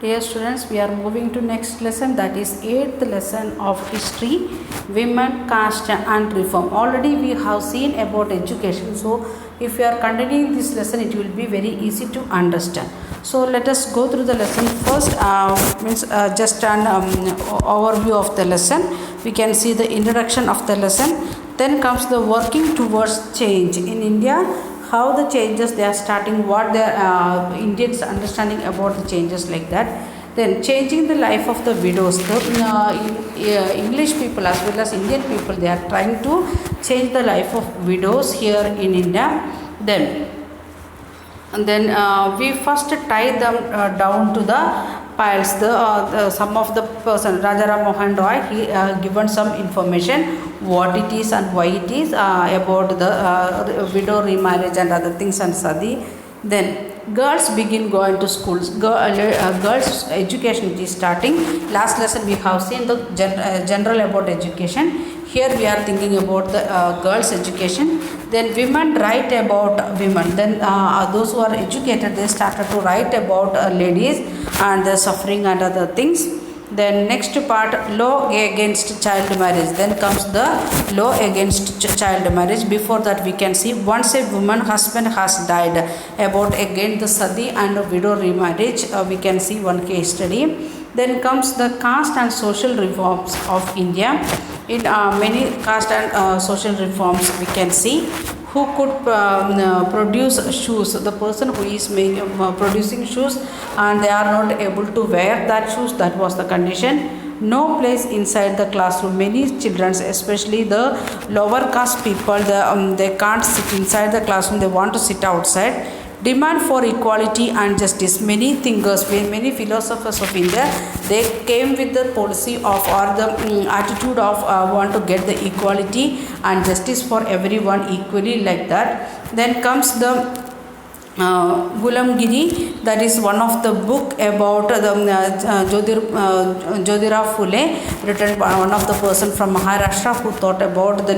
Dear students, we are moving to next lesson, that is 8th lesson of history, women, caste and reform. Already we have seen about education, so if you are continuing this lesson it will be very easy to understand. So let us go through the lesson first. Just an overview of the lesson. We can see the introduction of the lesson, then comes the working towards change in India, how the changes they are starting, what the Indians understanding about the changes like that. Then changing the life of the widows. The English people as well as Indian people, they are trying to change the life of widows here in India. Then we first tie them down to the piles. Some of the person, Raja Ram Mohan Roy, he given some information what it is and why it is about the widow remarriage and other things and sadi. Then girls begin going to schools. Girls education is starting. Last lesson we have seen the general about education. Here we are thinking about the girls education. Then women write about women. Then those who are educated, they started to write about ladies and the suffering and other things. Then next part, law against child marriage. Then comes the law against child marriage. Before that we can see, once a woman husband has died, about again the sati and widow remarriage. We can see one case study. Then comes the caste and social reforms of India. In many caste and social reforms we can see, who could produce shoes, the person who is producing shoes and they are not able to wear that shoes, that was the condition. No place inside the classroom. Many children, especially the lower caste people, they can't sit inside the classroom, they want to sit outside. Demand for equality and justice. Many thinkers, many philosophers of India, they came with the policy of or the attitude of want to get the equality and justice for everyone equally, like that. Then comes the Gulamgiri, that is one of the book about the Jyotirao Phule, written by one of the person from Maharashtra who thought about the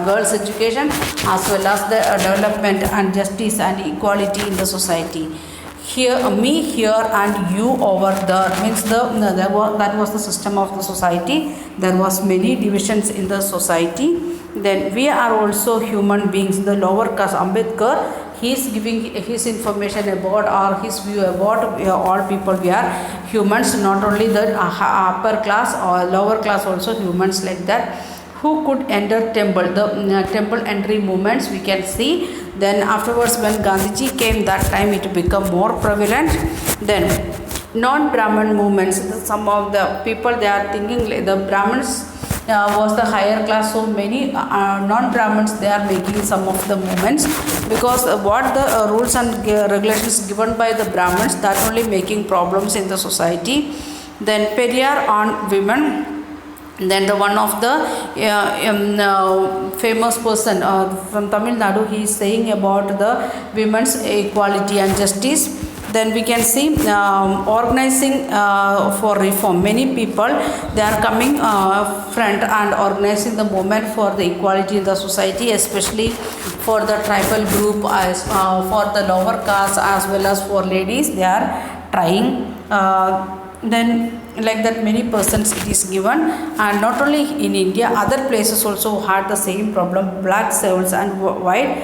girls' education as well as the development and justice and equality in the society. Here, me here and you over there, means that was the system of the society. There was many divisions in the society. Then we are also human beings. The lower caste, Ambedkar, he is giving his information about or his view about all people. We are humans, not only the upper class or lower class, also humans, like that. Who could enter temple? The temple entry movements we can see. Then afterwards when Gandhiji came, that time it became more prevalent. Then non-Brahman movements. Some of the people, they are thinking the Brahmins was the higher class, so many non-Brahmins, they are making some of the movements, because what the rules and regulations given by the Brahmins, that only making problems in the society. Then Periyar on women. Then the one of the famous person from Tamil Nadu, he is saying about the women's equality and justice. Then we can see organizing for reform. Many people, they are coming front and organizing the movement for the equality in the society, especially for the tribal group, as for the lower caste as well as for ladies, they are trying. Then like that many persons it is given, and not only in India, other places also had the same problem, black servants and white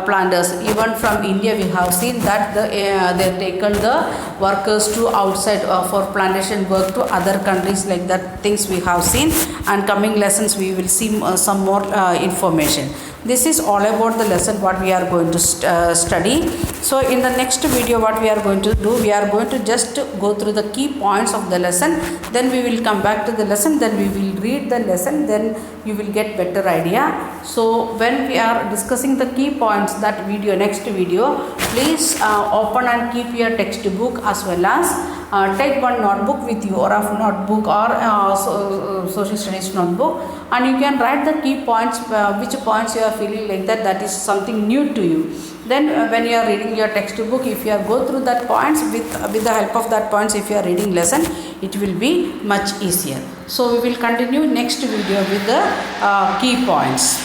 planters. Even from India we have seen that they taken the workers to outside for plantation work to other countries, like that things we have seen, and coming lessons we will see some more information. This is all about the lesson what we are going to study. So in the next video what we are going to do, we are going to just go through the key points of the lesson, then we will come back to the lesson, then we will read the lesson, then you will get better idea. So when we are discussing the key points, that video, next video, please open and keep your textbook as well as take one notebook with you, or a notebook or social studies notebook, and you can write the key points, which points you are feeling like that is something new to you. Then when you are reading your textbook, if you are go through that points with the help of that points, if you are reading lesson, it will be much easier. So we will continue next video with the key points.